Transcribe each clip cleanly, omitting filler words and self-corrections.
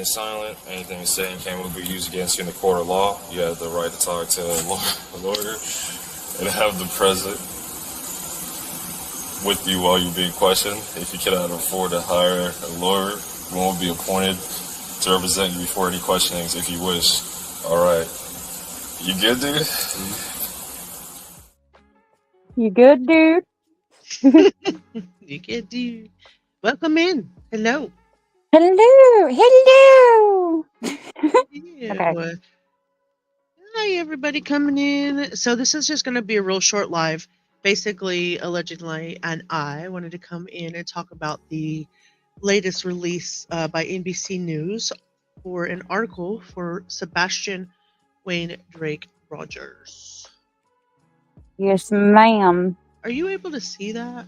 silent. Anything saying can be used against you in the court of law. You have the right to talk to a lawyer and have them present with you while you're being questioned. If you cannot afford to hire a lawyer, one will be appointed to represent you before any questionings if you wish. All right. You good, dude? You good, dude? You get to welcome in. Hello. Hello, hello. Yeah. Okay. Hi, everybody coming in. So this is just going to be a real short live. Basically, allegedly, and I wanted to come in and talk about the latest release by NBC News for an article for Sebastian Wayne Drake Rogers. Yes, ma'am. Are you able to see that?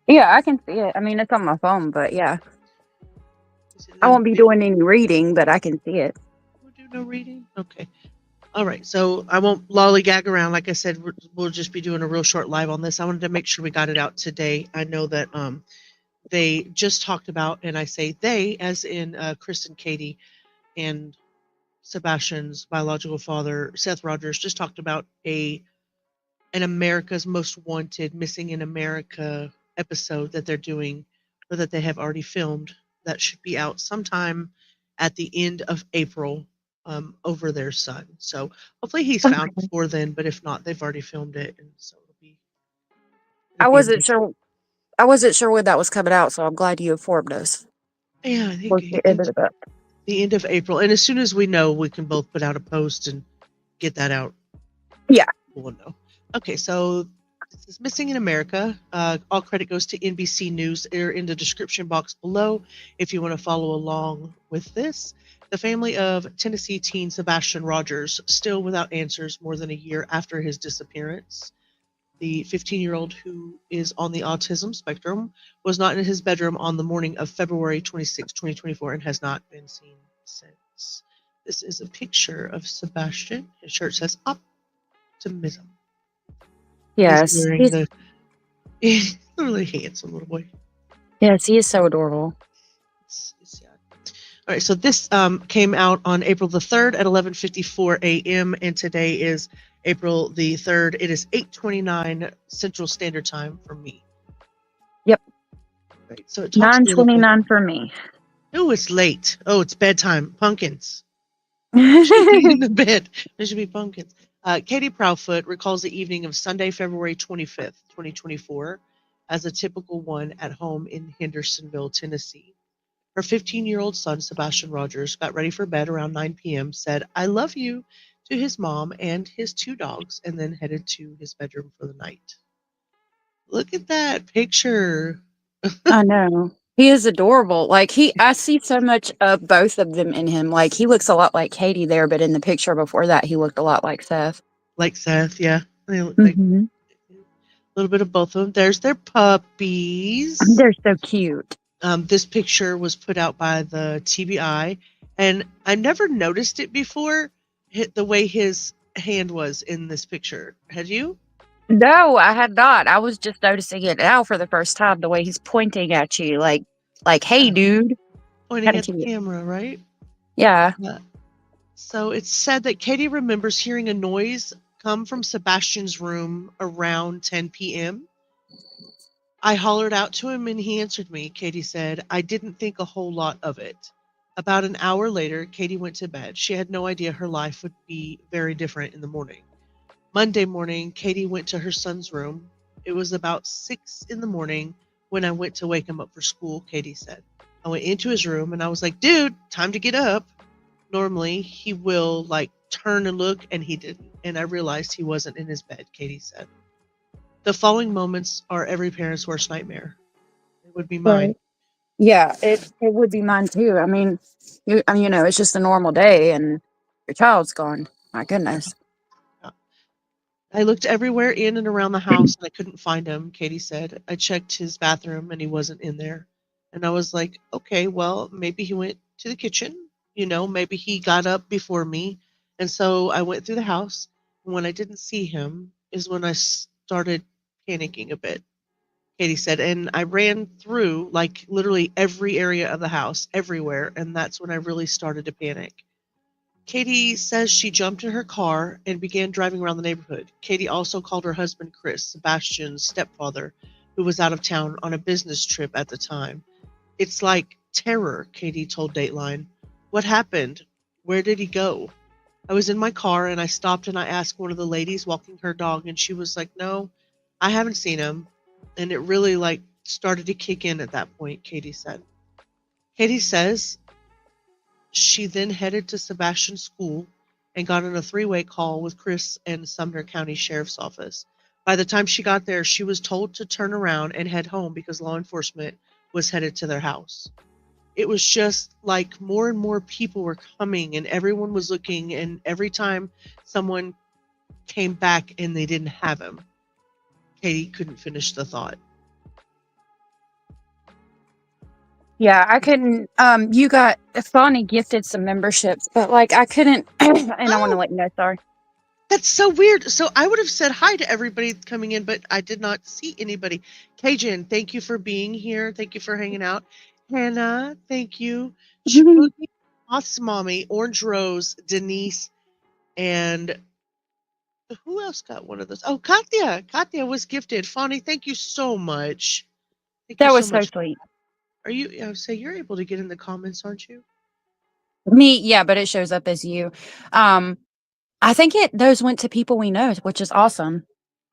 Yeah, I can see it. I mean, it's on my phone, but yeah. Is it I letting won't be me doing any reading, but I can see it. we'll do no reading? Okay. All right. So I won't lollygag around. Like I said, we'll just be doing a real short live on this. I wanted to make sure we got it out today. I know that they just talked about, and I say they as in Chris and Katie and Sebastian's biological father, Seth Rogers, just talked about an America's Most Wanted Missing in America episode that they're doing, or that they have already filmed, that should be out sometime at the end of April, over their son. So hopefully he's found Okay. before then, but if not, they've already filmed it, and so I it'll be wasn't amazing. sure. I wasn't sure when that was coming out, so I'm glad you informed us. Yeah, I think Towards the end of the book. the end of April, and as soon as we know, we can both put out a post and get that out. Yeah. We'll know. Okay, so this is Missing in America. All credit goes to NBC News. They're in the description box below if you want to follow along with this. The family of Tennessee teen Sebastian Rogers, still without answers more than a year after his disappearance. The 15-year-old, who is on the autism spectrum, was not in his bedroom on the morning of February 26, 2024, and has not been seen since. This is a picture of Sebastian. His shirt says optimism. He's Yes. wearing the he's a really handsome little boy. Yes, he is so adorable. It's sad. All right, so this came out on April the 3rd at 11:54 a.m. and today is April the 3rd. It is 8:29 Central Standard Time for me. Yep. Right, so it talks a little bit. 9:29 for me. Oh, it's late. Oh, it's bedtime. Pumpkins. Should be in the bed. There should be pumpkins. Katie Proudfoot recalls the evening of Sunday, February 25th, 2024, as a typical one at home in Hendersonville, Tennessee. Her 15-year-old son, Sebastian Rogers, got ready for bed around 9 p.m., said, "I love you," to his mom and his two dogs, and then headed to his bedroom for the night. Look at that picture. I know. He is adorable. Like I see so much of both of them in him. Like he looks a lot like Katie there, but in the picture before that, he looked a lot like Seth. Like Seth, yeah. They look like Hmm. a little bit of both of them. There's their puppies. They're so cute. This picture was put out by the TBI, and I never noticed it before, the way his hand was in this picture. Had you? No, I had not. I was just noticing it now for the first time. The way he's pointing at you, like, hey, Yeah, dude. pointing Kind of at the cute. camera, right? Yeah. Yeah. So it's said that Katie remembers hearing a noise come from Sebastian's room around 10 p.m. "I hollered out to him and he answered me," Katie said. "I didn't think a whole lot of it." About an hour later, Katie went to bed. She had no idea her life would be very different in the morning. Monday morning, Katie went to her son's room. "It was about 6 in the morning when I went to wake him up for school," Katie said. "I went into his room and I was like, 'Dude, time to get up.' Normally, he will like turn and look, and he didn't. And I realized he wasn't in his bed," Katie said. "The following moments are every parent's worst nightmare." It would be mine. Right. Yeah, it would be mine too. I mean, it's just a normal day, and your child's gone. My goodness. Yeah. "I looked everywhere in and around the house and I couldn't find him," Katie said. "I checked his bathroom and he wasn't in there." And I was like, okay, well, maybe he went to the kitchen. Maybe he got up before me. And so I went through the house. And when I didn't see him is when I started panicking a bit. Katie said, and I ran through like literally every area of the house, everywhere, and that's when I really started to panic. Katie says she jumped in her car and began driving around the neighborhood. Katie also called her husband Chris, Sebastian's stepfather, who was out of town on a business trip at the time. It's like terror, Katie told Dateline. What happened? Where did he go? I was in my car and I stopped and I asked one of the ladies walking her dog, and she was like, "No, I haven't seen him." And it really like started to kick in at that point, Katie said. Katie says she then headed to Sebastian's school and got on a three-way call with Chris and Sumner County Sheriff's Office. By the time she got there, she was told to turn around and head home because law enforcement was headed to their house. It was just like more and more people were coming and everyone was looking, and every time someone came back and they didn't have him, Katie couldn't finish the thought. Yeah, I couldn't. You got Bonnie gifted some memberships, but like I couldn't. And I want to Oh, let you know. Sorry. that's so weird. So I would have said hi to everybody coming in, but I did not see anybody. Kajin, thank you for being here. Thank you for hanging out. Hannah, thank you. Shabuki, Moth's Mommy, Orange Rose, Denise, and who else got one of those? Oh, Katya. Katya was gifted. Fonny, thank you so much. Thank you That so was so much. sweet. Are you, I would say you're able to get in the comments, aren't you? Me, yeah, but it shows up as you. Um, I think those went to people we know, which is awesome.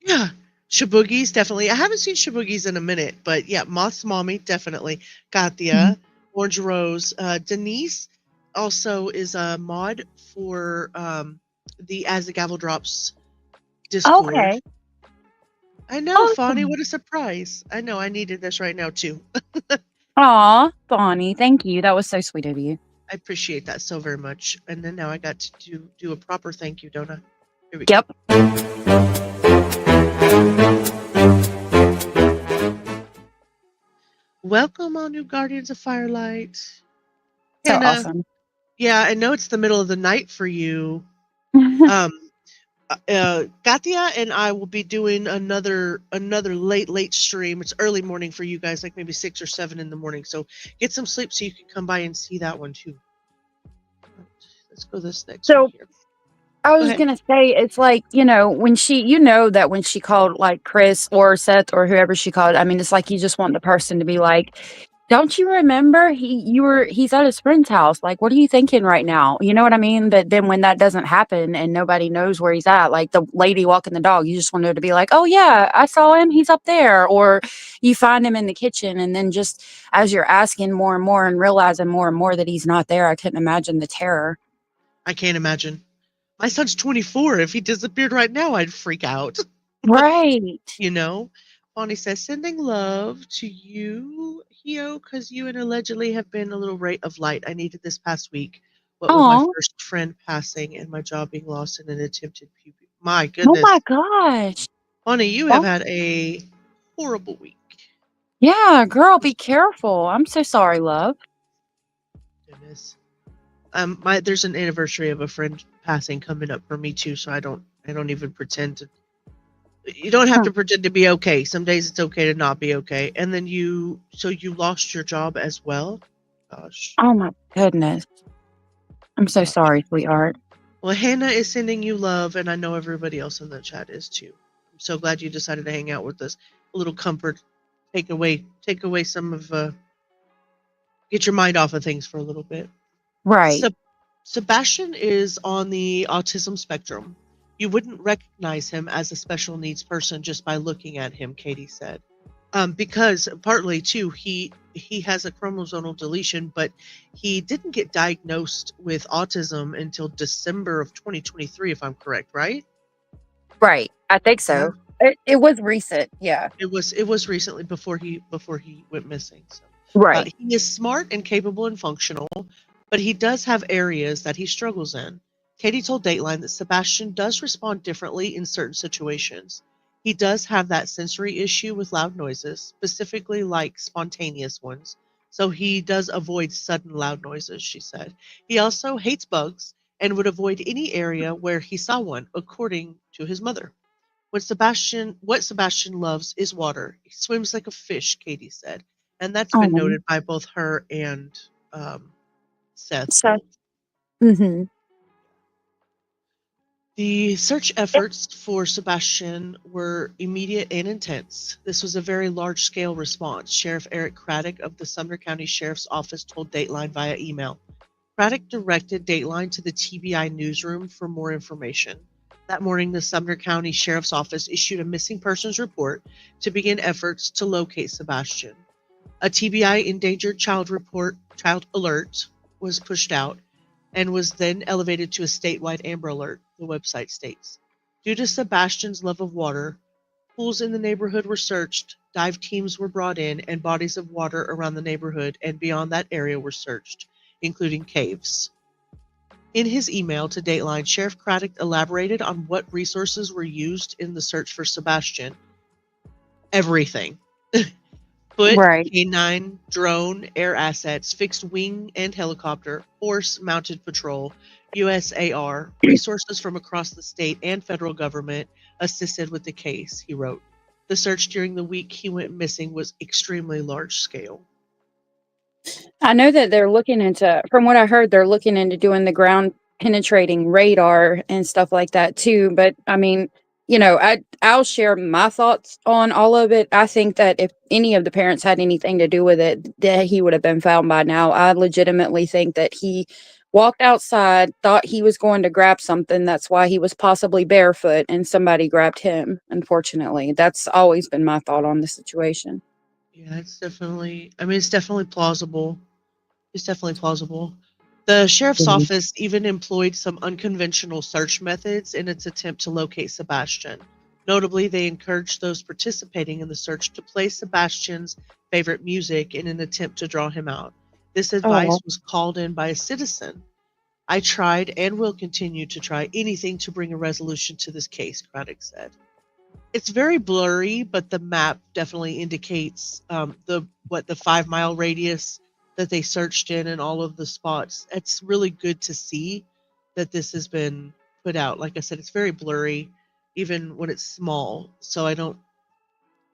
Yeah. Shaboogies, definitely. I haven't seen Shaboogies in a minute, but yeah, Moth's Mommy, definitely. Katya, Orange Rose. Denise also is a mod for the As the Gavel Drops Discord. Okay. I know, Fonny, Awesome. what a surprise. I know, I needed this right now, too. Aw, Bonnie, thank you. That was so sweet of you. I appreciate that so very much. And then now I got to do a proper thank you, don't I? Here we go. Yep. Welcome, all new Guardians of Firelight. So Hannah, awesome. yeah, I know it's the middle of the night for you. Um, Katia and I will be doing another late stream. It's early morning for you guys, like maybe 6 or 7 in the morning. So get some sleep so you can come by and see that one too. Let's go this next one So here. I Go was ahead. gonna say, it's like, when that when she called like Chris or Seth or whoever she called, I mean, it's like you just want the person to be like, don't you remember he's at his friend's house? Like, what are you thinking right now? You know what I mean? But then when that doesn't happen and nobody knows where he's at, like the lady walking the dog, you just want her to be like, oh yeah, I saw him, he's up there. Or you find him in the kitchen, and then just as you're asking more and more and realizing more and more that he's not there, I couldn't imagine the terror. I can't imagine. My son's 24. If he disappeared right now, I'd freak out. Right. You know? Bonnie says, sending love to you, Hio, because you and allegedly have been a little ray of light. I needed this past week. What with my Oh, first friend passing and my job being lost in an attempted puberty. My oh my goodness. gosh. Bonnie, you have Oh, had a horrible week. yeah, girl, be careful. I'm so sorry, love. Goodness. There's an anniversary of a friend passing coming up for me too, so I don't even pretend to. You don't have Huh. to pretend to be okay. Some days it's okay to not be okay. And then you lost your job as well. Gosh. Oh my goodness. I'm so Uh, sorry, sweetheart. well, Hannah is sending you love, and I know everybody else in the chat is too. I'm so glad you decided to hang out with us. A little comfort, take away some of, get your mind off of things for a little bit. Right. Seb- Sebastian is on the autism spectrum. You wouldn't recognize him as a special needs person just by looking at him, Katie said. Because partly too, he has a chromosomal deletion, but he didn't get diagnosed with autism until December of 2023, if I'm correct, right? Right. I think Yeah. so. It was recent. Yeah. It was recently before he went missing. So Right. he is smart and capable and functional, but he does have areas that he struggles in. Katie told Dateline that Sebastian does respond differently in certain situations. He does have that sensory issue with loud noises, specifically like spontaneous ones. So he does avoid sudden loud noises, she said. He also hates bugs and would avoid any area where he saw one, according to his mother. What Sebastian loves is water. He swims like a fish, Katie said. And that's been Oh, noted by both her and Seth so both. mhm. The search efforts for Sebastian were immediate and intense. This was a very large-scale response, Sheriff Eric Craddock of the Sumner County Sheriff's Office told Dateline via email. Craddock directed Dateline to the TBI newsroom for more information. That morning, the Sumner County Sheriff's Office issued a missing persons report to begin efforts to locate Sebastian. A TBI endangered child alert was pushed out and was then elevated to a statewide Amber Alert, the website states. Due to Sebastian's love of water, pools in the neighborhood were searched, dive teams were brought in, and bodies of water around the neighborhood and beyond that area were searched, including caves. In his email to Dateline, Sheriff Craddock elaborated on what resources were used in the search for Sebastian. Everything. Foot, Right. canine, drone, air assets, fixed wing and helicopter, horse-mounted patrol, USAR, resources from across the state and federal government assisted with the case, he wrote. The search during the week he went missing was extremely large scale. I know that they're looking into, from what I heard, they're looking into doing the ground penetrating radar and stuff like that too. But I mean, I'll share my thoughts on all of it. I think that if any of the parents had anything to do with it, that he would have been found by now. I legitimately think that he walked outside, thought he was going to grab something. That's why he was possibly barefoot, and somebody grabbed him. Unfortunately, that's always been my thought on the situation. Yeah, it's definitely plausible. It's definitely plausible. The sheriff's Mhm. office even employed some unconventional search methods in its attempt to locate Sebastian. Notably, they encouraged those participating in the search to play Sebastian's favorite music in an attempt to draw him out. This advice Oh, was called in by a citizen. I tried and will continue to try anything to bring a resolution to this case, Craddock said. It's very blurry, but the map definitely indicates the 5 mile radius that they searched in and all of the spots. It's really good to see that this has been put out. Like I said, it's very blurry, even when it's small. So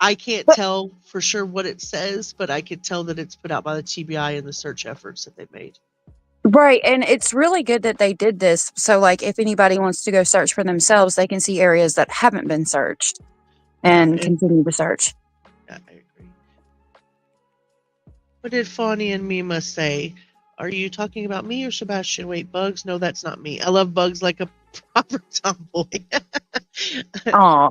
I can't tell for sure what it says, but I can tell that it's put out by the TBI and the search efforts that they've made. right, and it's really good that they did this, so, like, if anybody wants to go search for themselves, they can see areas that haven't been searched Yeah, and continue to search. I agree. What did Fawny and Mima say? Are you talking about me or Sebastian? Wait, Bugs? No, that's not me. I love Bugs like a proper tomboy. Aw.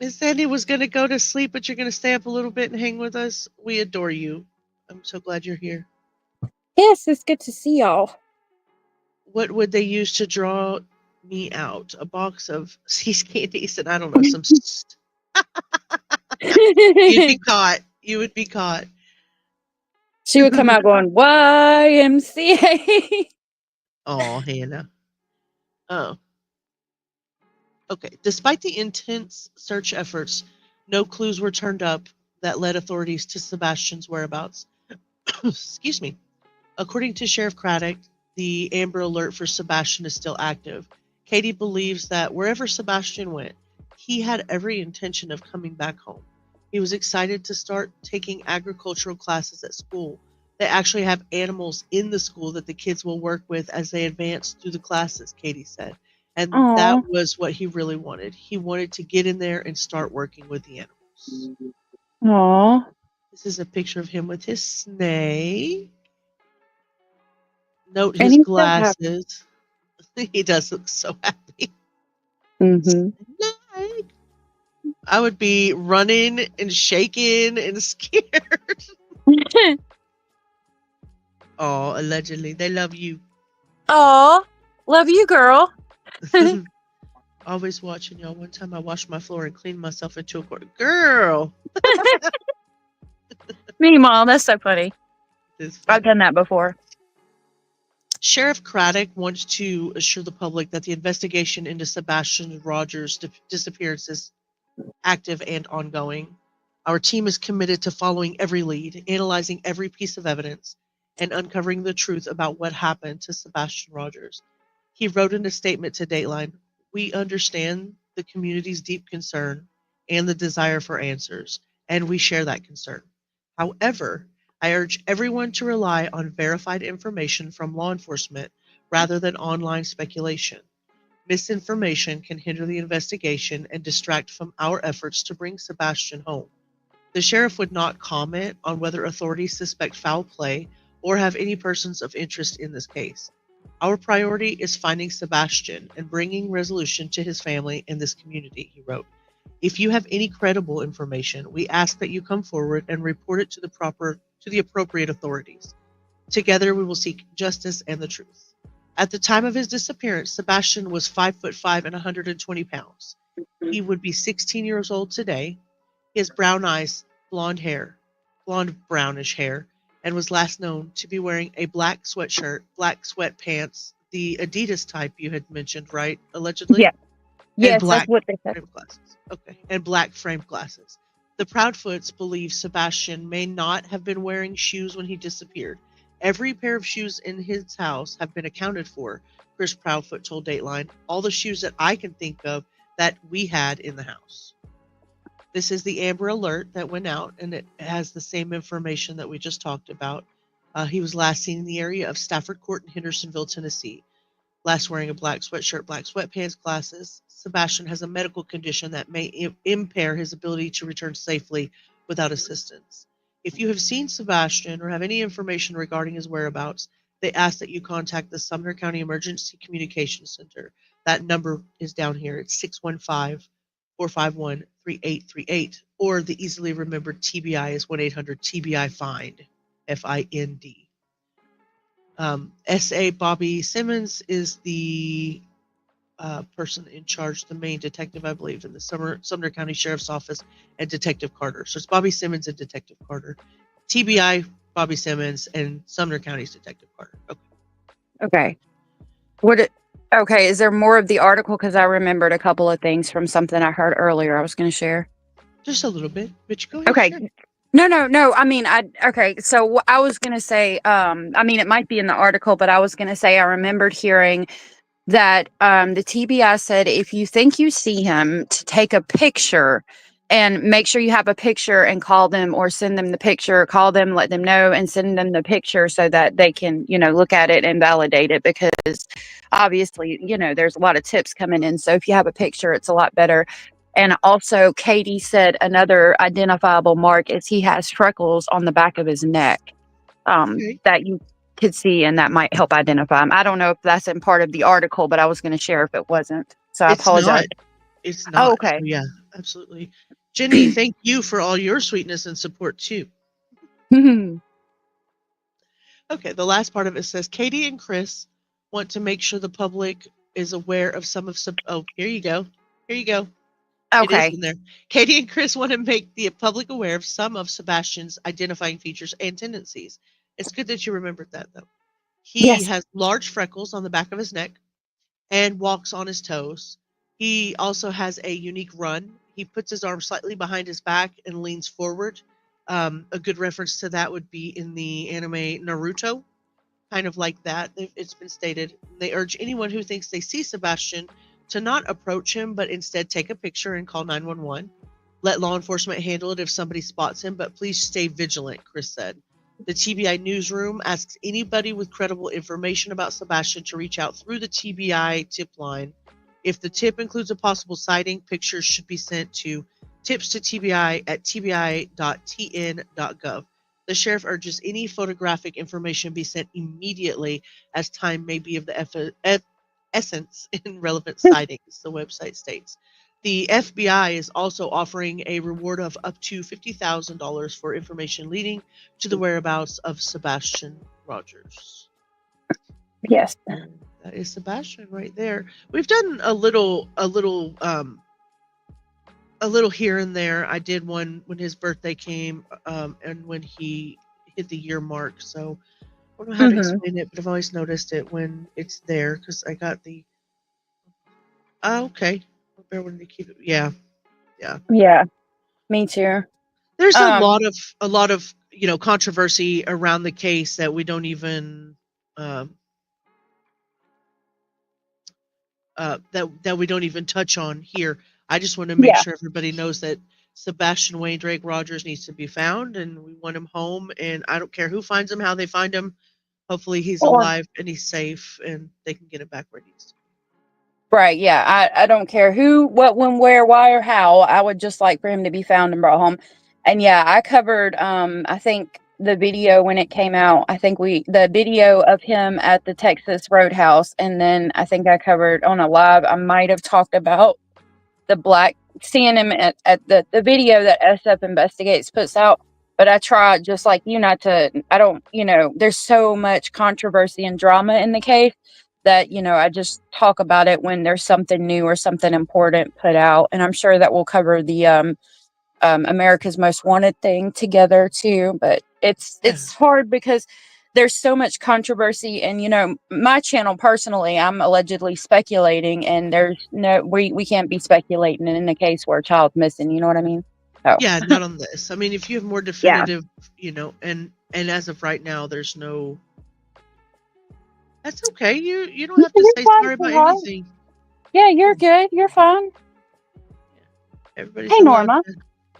Miss Sandy was going to go to sleep, but you're going to stay up a little bit and hang with us. We adore you. I'm so glad you're here. Yes, it's good to see y'all. What would they use to draw me out? A box of cease candies and I don't know, you'd be caught. You would be caught. She would come out going, "YMCA." Oh, Hannah. Oh, okay. Despite the intense search efforts, no clues were turned up that led authorities to Sebastian's whereabouts. Excuse me. According to Sheriff Craddock, the Amber Alert for Sebastian is still active. Katie believes that wherever Sebastian went, he had every intention of coming back home. He was excited to start taking agricultural classes at school. They actually have animals in the school that the kids will work with as they advance through the classes, Katie said. And that Aw. was what he really wanted. He wanted to get in there and start working with the animals. Aw. This is a picture of him with his snake. Note And his he's so happy. glasses. He does look so happy. Mhm. Like, I would be running and shaking and scared. Oh, allegedly. They love you. Aw. Love you, girl. Always watching y'all. One time I washed my floor and cleaned myself into a corner. Girl. Meanwhile, that's so funny. This I've funny. done that before. Sheriff Craddock wants to assure the public that the investigation into Sebastian Rogers' disappearance is active and ongoing. Our team is committed to following every lead, analyzing every piece of evidence, and uncovering the truth about what happened to Sebastian Rogers. He wrote in a statement to Dateline, "We understand the community's deep concern and the desire for answers, and we share that concern. However, I urge everyone to rely on verified information from law enforcement rather than online speculation. Misinformation can hinder the investigation and distract from our efforts to bring Sebastian home. The sheriff would not comment on whether authorities suspect foul play or have any persons of interest in this case. Our priority is finding Sebastian and bringing resolution to his family and this community, he wrote. If you have any credible information, we ask that you come forward and report it to the appropriate authorities. Together we will seek justice and the truth. At the time of his disappearance, Sebastian was 5'5" and 120 pounds. He would be 16 years old today. He has brown eyes, blonde brownish hair, and was last known to be wearing a black sweatshirt, black sweatpants, the Adidas type you had mentioned, right? Allegedly? Yeah. And Yes, that's black what they said. framed glasses. Okay. And black framed glasses. The Proudfoots believe Sebastian may not have been wearing shoes when he disappeared. Every pair of shoes in his house have been accounted for, Chris Proudfoot told Dateline. All the shoes that I can think of that we had in the house. This is the Amber Alert that went out, and it has the same information that we just talked about. He was last seen in the area of Stafford Court in Hendersonville, Tennessee. Last wearing a black sweatshirt, black sweatpants, glasses. Sebastian has a medical condition that may impair his ability to return safely without assistance. If you have seen Sebastian or have any information regarding his whereabouts, they ask that you contact the Sumner County Emergency Communications Center. That number is down here. It's 615-451-3838, or the easily remembered TBI is 1-800-TBI-FIND, FIND. S.A. Bobby Simmons is the person in charge, the main detective, I believe, in the Sumner County Sheriff's Office, and Detective Carter. So it's Bobby Simmons and Detective Carter. TBI, Bobby Simmons, and Sumner County's Detective Carter. Okay. Okay. Okay, is there more of the article? Because I remembered a couple of things from something I heard earlier I was going to share. Just a little bit, but you go ahead. Okay. Sure. No. I mean, okay. So I was going to say, I mean, it might be in the article, but I was going to say I remembered hearing that the TBI said if you think you see him, to take a picture and make sure you have a picture and call them or send them the picture, call them, let them know, and send them the picture so that they can, look at it and validate it, because obviously, there's a lot of tips coming in. So if you have a picture, it's a lot better. And also, Katie said another identifiable mark is he has freckles on the back of his neck Okay. that you could see, and that might help identify him. I don't know if that's in part of the article, but I was going to share if it wasn't. So I apologize. It's Oh, not. okay. So yeah, absolutely. Jenny, thank you for all your sweetness and support too. Okay, the last part of it says Katie and Chris want to make sure the public is aware of some of here you go. Here you go. It is Okay. in there. Katie and Chris want to make the public aware of some of Sebastian's identifying features and tendencies. It's good that you remembered that, though. He Yes. has large freckles on the back of his neck and walks on his toes. He also has a unique run. He puts his arm slightly behind his back and leans forward. A good reference to that would be in the anime Naruto, kind of like that. It's been stated. They urge anyone who thinks they see Sebastian to not approach him, but instead take a picture and call 911. Let law enforcement handle it if somebody spots him, but please stay vigilant, Chris said. The TBI newsroom asks anybody with credible information about Sebastian to reach out through the TBI tip line. If the tip includes a possible sighting, pictures should be sent to tips@tbi.gov. The sheriff urges any photographic information be sent immediately, as time may be of the essence in relevant sightings, the website states. The FBI is also offering a reward of up to $50,000 for information leading to the whereabouts of Sebastian Rogers. Yes. That is Sebastian right there. We've done a little here and there. I did one when his birthday came, and when he hit the year mark. So I don't know how to explain it, but I've always noticed it when it's there because I got the. Okay, bear wanted to keep it. Yeah. Yeah. Me too. There's a lot of controversy around the case that we don't even that we don't even touch on here. I just want to make Yeah. sure everybody knows that Sebastian Wayne Drake Rogers needs to be found, and we want him home. And I don't care who finds him, how they find him. Hopefully, he's Or alive and he's safe, and they can get him back where he needs to be. right, yeah. I don't care who, what, when, where, why, or how. I would just like for him to be found and brought home. And yeah, I covered I think the video when it came out. I think the video of him at the Texas Roadhouse, and then I think I covered on a live. I might have talked about the black seeing him at the video that SF Investigates puts out. But I try, just like you, not to, I don't, there's so much controversy and drama in the case that, I just talk about it when there's something new or something important put out. And I'm sure that we'll cover the America's Most Wanted thing together too. But it's Yeah. hard because there's so much controversy, and my channel personally, I'm allegedly speculating, and there's no, we can't be speculating in a case where a child's missing. You know what I mean? So Yeah, not on this. I mean, if you have more yeah, definitive, and as of right now, there's no. That's okay. You don't have to you're say fine, sorry about sweetheart. anything. Yeah, you're good. You're fine. Everybody's Hey, allowed Norma.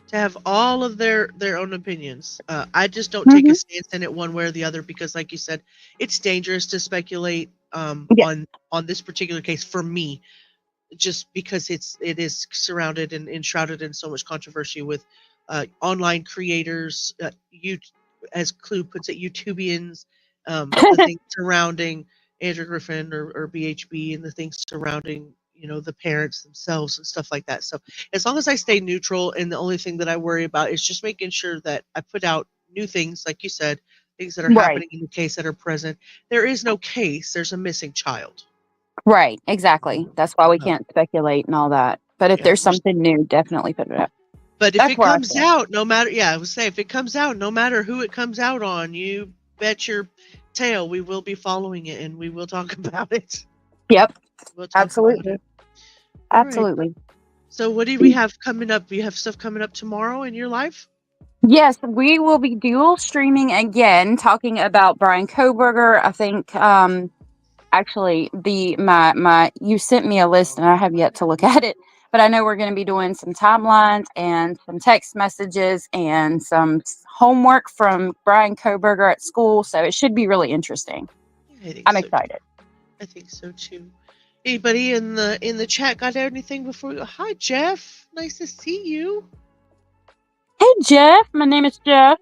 to have all of their own opinions. I just don't take Hmm. a stance in it one way or the other because, like you said, it's dangerous to speculate Yeah, on this particular case for me, just because it is surrounded and enshrouded in so much controversy with online creators, you, as Clue puts it, YouTubians, the things surrounding Andrew Griffin or BHB, and the things surrounding the parents themselves and stuff like that. So as long as I stay neutral, and the only thing that I worry about is just making sure that I put out new things, like you said, things that are right, happening in the case that are present. There is no case. There's a missing child. right, exactly. That's why we Uh, can't speculate and all that. But if yeah, there's something new, definitely put it up. but if That's it where I comes stand. out, no matter, yeah, I would say if it comes out, no matter who it comes out on, you bet your tail we will be following it and we will talk about it. Yep, We'll talk about absolutely, it. All right. absolutely. So what do we have coming up? You have stuff coming up tomorrow in your life? Yes, we will be dual streaming again, talking about Brian Koberger. I think actually my you sent me a list and I have yet to look at it, but I know we're going to be doing some timelines and some text messages and some homework from Brian Koberger at school, so it should be really interesting. Yeah, I think I'm so too. excited. I think so too. Anybody in the chat got anything before we go? Hi Jeff. Nice to see you. Hey Jeff, my name is Jeff.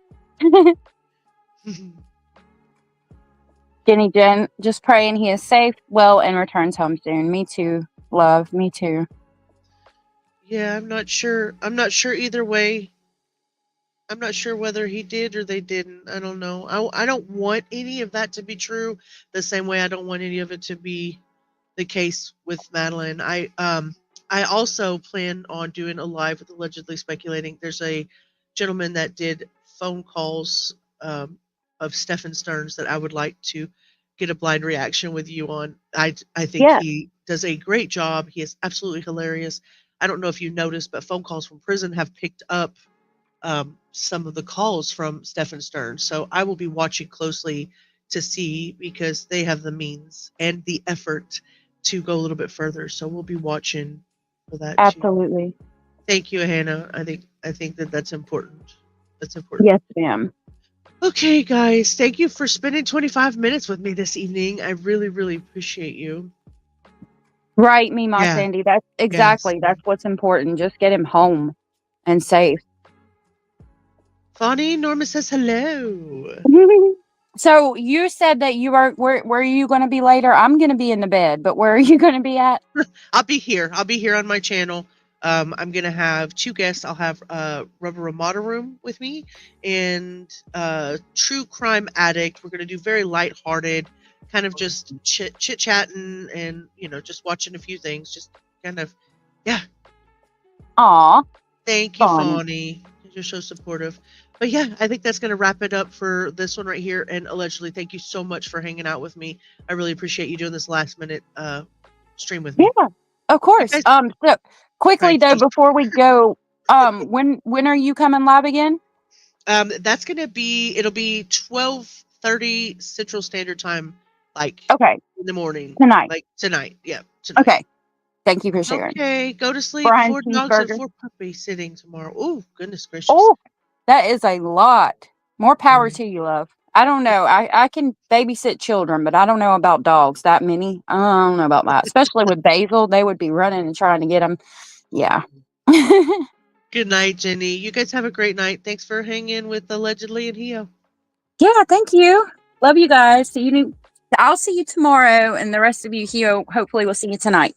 Jenny Jen, just praying he is safe, well, and returns home soon. Me too, love. Me too. Yeah, I'm not sure. I'm not sure either way. I'm not sure whether he did or they didn't. I don't know. I don't want any of that to be true. The same way I don't want any of it to be the case with Madeline. I also plan on doing a live with Allegedly Speculating. There's a gentleman that did phone calls of Stephen Stearns that I would like to get a blind reaction with you on. I think Yeah. he does a great job. He is absolutely hilarious. I don't know if you noticed, but phone calls from prison have picked up some of the calls from Stephen Stearns. So I will be watching closely to see, because they have the means and the effort to go a little bit further. So we'll be watching for that too. Absolutely. Thank you, Hannah. I think that that's important. That's important. Yes, ma'am. Okay, guys, thank you for spending 25 minutes with me this evening. I really, really appreciate you. Right, me, Ma Yeah. Sandy. That's Yes. exactly. That's what's important. Just get him home and safe. Fonnie, Norma says hello. So you said that you are where are you going to be later? I'm going to be in the bed, but where are you going to be at? I'll be here. I'll be here on my channel. I'm gonna have two guests. I'll have Rubber Ramada Room with me and True Crime Addict. We're gonna do very lighthearted, kind of just chit chatting and just watching a few things. Just kind of, yeah. Aw, Thank you, fun. Fawny. You're so supportive. But yeah, I think that's gonna wrap it up for this one right here. And Allegedly, thank you so much for hanging out with me. I really appreciate you doing this last minute stream with me. Yeah, of You course. guys, So quickly sorry. though, before we go, when are you coming live again? That's gonna be, it'll be 12:30 Central Standard Time, like Okay, in the morning, tonight. like tonight. Yeah, tonight. Okay. Thank you for sharing. Okay, go to sleep. Brian 4 dogs and Cheeseburger. 4 puppies sitting tomorrow. Oh, goodness gracious. Oh, that is a lot. More power Mm. to you, love. I don't know. I can babysit children, but I don't know about dogs. That many. I don't know about that. Especially with Basil, they would be running and trying to get them. Yeah. Good night, Jenny. You guys have a great night. Thanks for hanging with Allegedly and Hio. Yeah, thank you. Love you guys. See you. I'll see you tomorrow, and the rest of you, Hio, hopefully we'll see you tonight.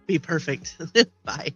Be perfect. Bye.